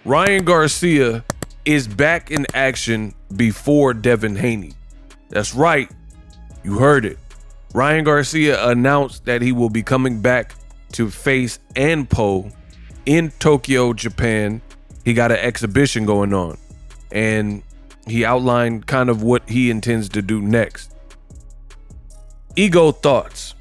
Ryan Garcia is back in action before Devin Haney. That's right. You heard it. Ryan Garcia announced that he will be coming back to face Anpo in Tokyo, Japan. He got an exhibition going on, and he outlined kind of what he intends to do next. Ego thoughts.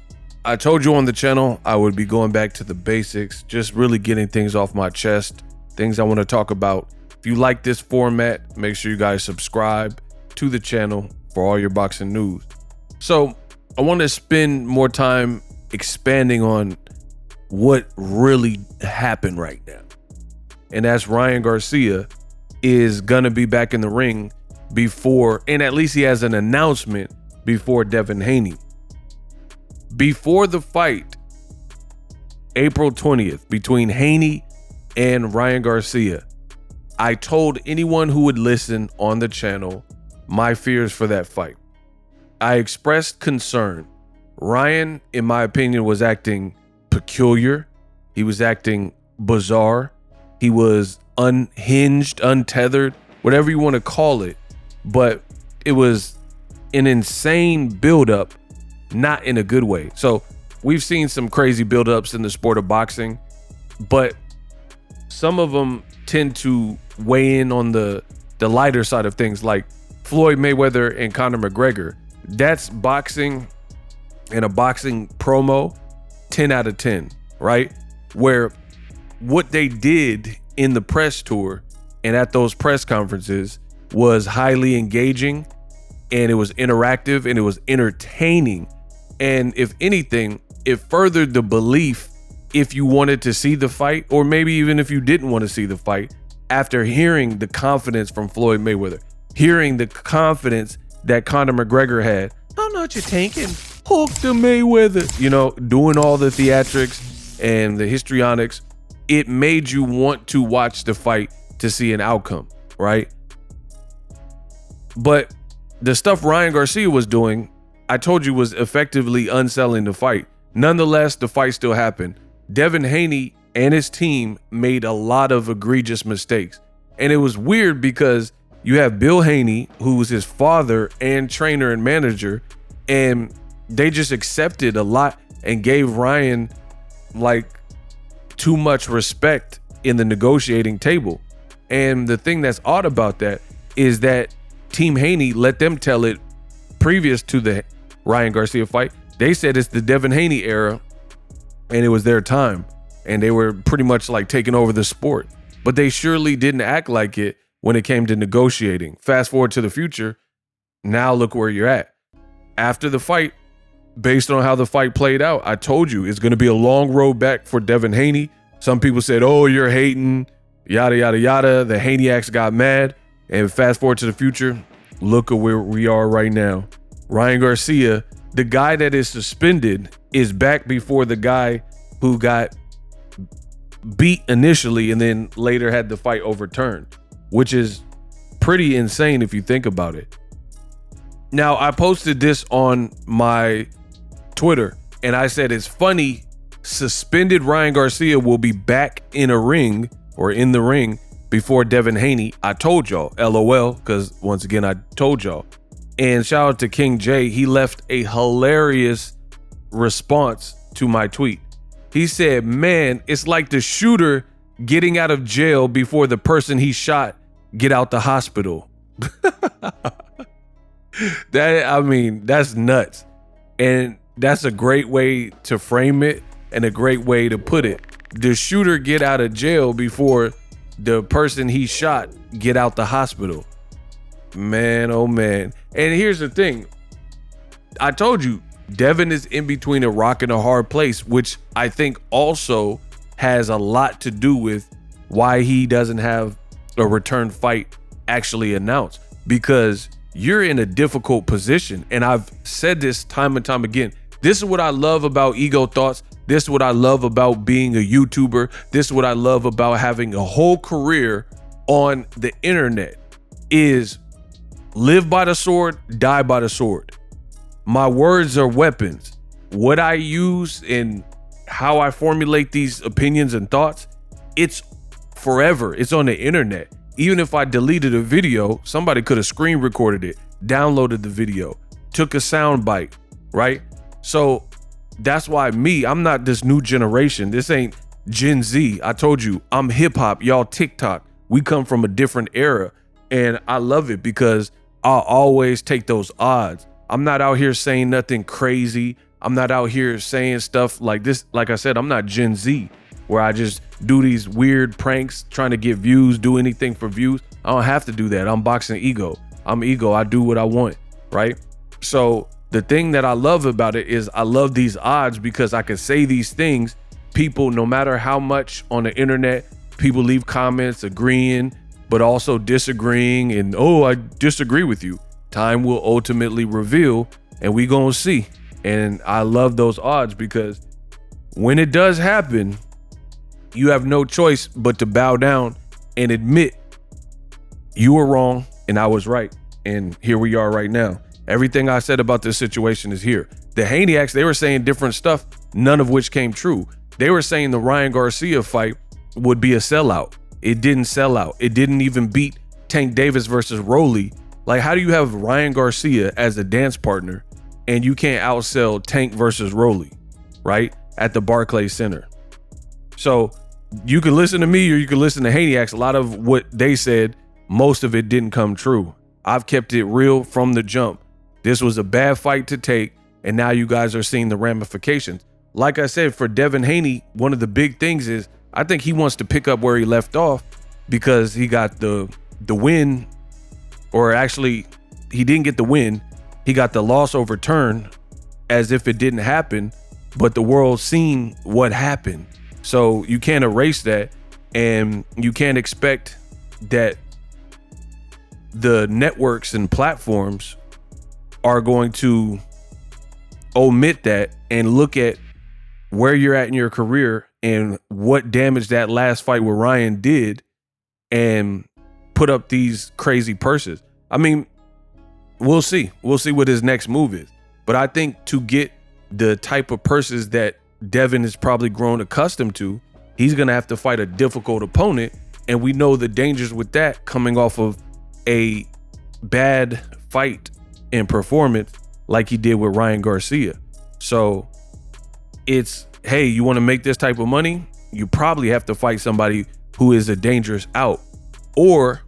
I told you on the channel I would be going back to the basics, just really getting things off my chest, things I want to talk about. If you like this format, make sure you guys subscribe to the channel for all your boxing news. So I want to spend more time expanding on what really happened right now. And that's Ryan Garcia is going to be back in the ring before, and at least he has an announcement before Devin Haney. Before the fight, April 20th, between Haney and Ryan Garcia, I told anyone who would listen on the channel my fears for that fight. I expressed concern. Ryan, in my opinion, was acting peculiar. He was acting bizarre. He was unhinged, untethered, whatever you want to call it. But it was an insane buildup, not in a good way. So we've seen some crazy buildups in the sport of boxing, but some of them tend to weigh in on the lighter side of things, like Floyd Mayweather and Conor McGregor. That's boxing and a boxing promo 10 out of 10, right? Where what they did in the press tour and at those press conferences was highly engaging, and it was interactive, and it was entertaining. And if anything, it furthered the belief, if you wanted to see the fight, or maybe even if you didn't want to see the fight, after hearing the confidence from Floyd Mayweather, hearing the confidence that Conor McGregor had. I don't know what you're thinking. Hook the Mayweather, you know, doing all the theatrics and the histrionics. It made you want to watch the fight to see an outcome, right? But the stuff Ryan Garcia was doing, I told you, was effectively unselling the fight. Nonetheless, the fight still happened. Devin Haney and his team made a lot of egregious mistakes. And it was weird because you have Bill Haney, who was his father and trainer and manager, and they just accepted a lot and gave Ryan like too much respect in the negotiating table. And the thing that's odd about that is that Team Haney let them tell it previous to the Ryan Garcia fight. They said it's the Devin Haney era and it was their time, and they were pretty much like taking over the sport. But they surely didn't act like it when it came to negotiating. Fast forward to the future, now look where you're at. After the fight, based on how the fight played out, I told you it's going to be a long road back for Devin Haney. Some people said, oh, you're hating, yada, yada, yada. The Haneyacks got mad. And fast forward to the future, look at where we are right now. Ryan Garcia, the guy that is suspended, is back before the guy who got beat initially and then later had the fight overturned, which is pretty insane if you think about it. Now, I posted this on my Twitter and I said, it's funny, suspended Ryan Garcia will be back in a ring or in the ring before Devin Haney. I told y'all, LOL, because once again, I told y'all. And shout out to King J. He left a hilarious response to my tweet. He said, man, it's like the shooter getting out of jail before the person he shot get out the hospital. That's nuts. And that's a great way to frame it and a great way to put it. The shooter get out of jail before the person he shot get out the hospital. Man, oh man. And here's the thing. I told you, Devin is in between a rock and a hard place, which I think also has a lot to do with why he doesn't have a return fight actually announced, because you're in a difficult position. And I've said this time and time again. This is what I love about Ego Thoughts. This is what I love about being a YouTuber. This is what I love about having a whole career on the internet, is live by the sword, die by the sword. My words are weapons. What I use and how I formulate these opinions and thoughts, it's forever. It's on the internet. Even if I deleted a video, somebody could have screen recorded it, downloaded the video, took a sound bite, right? So that's why I'm not this new generation. This ain't Gen Z. I told you, I'm hip hop, y'all TikTok. We come from a different era, and I love it because I'll always take those odds. I'm not out here saying nothing crazy. I'm not out here saying stuff like this. Like I said, I'm not Gen Z where I just do these weird pranks trying to get views, do anything for views. I don't have to do that. I'm boxing ego. I'm ego. I do what I want, right? So the thing that I love about it is I love these odds because I can say these things. People, no matter how much on the internet, people leave comments agreeing, but also disagreeing and, oh, I disagree with you. Time will ultimately reveal, and we gonna see. And I love those odds because when it does happen, you have no choice but to bow down and admit you were wrong and I was right. And here we are right now. Everything I said about this situation is here. The Haney acts, they were saying different stuff, none of which came true. They were saying the Ryan Garcia fight would be a sellout. It didn't sell out. It didn't even beat Tank Davis versus Rolly. Like, how do you have Ryan Garcia as a dance partner and you can't outsell Tank versus Rolly, right? At the Barclays Center. So you can listen to me or you can listen to Haniacs. A lot of what they said, most of it didn't come true. I've kept it real from the jump. This was a bad fight to take, and now you guys are seeing the ramifications. Like I said, for Devin Haney, one of the big things is I think he wants to pick up where he left off because he got the win, or actually he didn't get the win. He got the loss overturned as if it didn't happen, but the world seen what happened. So you can't erase that, and you can't expect that the networks and platforms are going to omit that and look at where you're at in your career and what damage that last fight with Ryan did and put up these crazy purses. I mean, we'll see. We'll see what his next move is. But I think to get the type of purses that Devin has probably grown accustomed to, he's going to have to fight a difficult opponent. And we know the dangers with that coming off of a bad fight and performance like he did with Ryan Garcia. So it's, hey, you want to make this type of money? You probably have to fight somebody who is a dangerous out. Or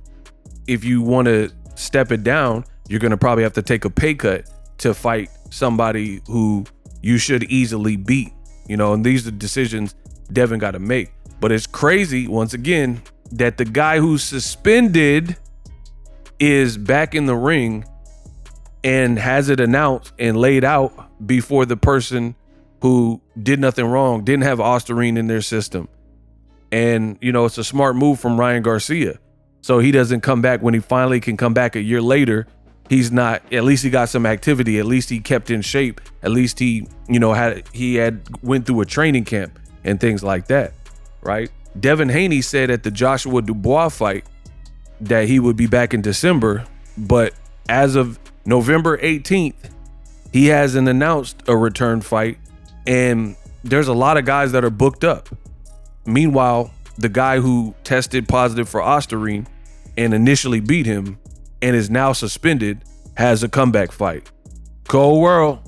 if you want to step it down, you're going to probably have to take a pay cut to fight somebody who you should easily beat. You know, and these are decisions Devin got to make. But it's crazy, once again, that the guy who's suspended is back in the ring and has it announced and laid out before the person who did nothing wrong, didn't have Osterine in their system. And, you know, it's a smart move from Ryan Garcia. So he doesn't come back when he finally can come back a year later. He's not, at least he got some activity. At least he kept in shape. At least he, you know, had went through a training camp and things like that, right? Devin Haney said at the Joshua Dubois fight that he would be back in December, but as of November 18th, he hasn't announced a return fight, and there's a lot of guys that are booked up. Meanwhile, the guy who tested positive for Osterine and initially beat him and is now suspended has a comeback fight. Cold world.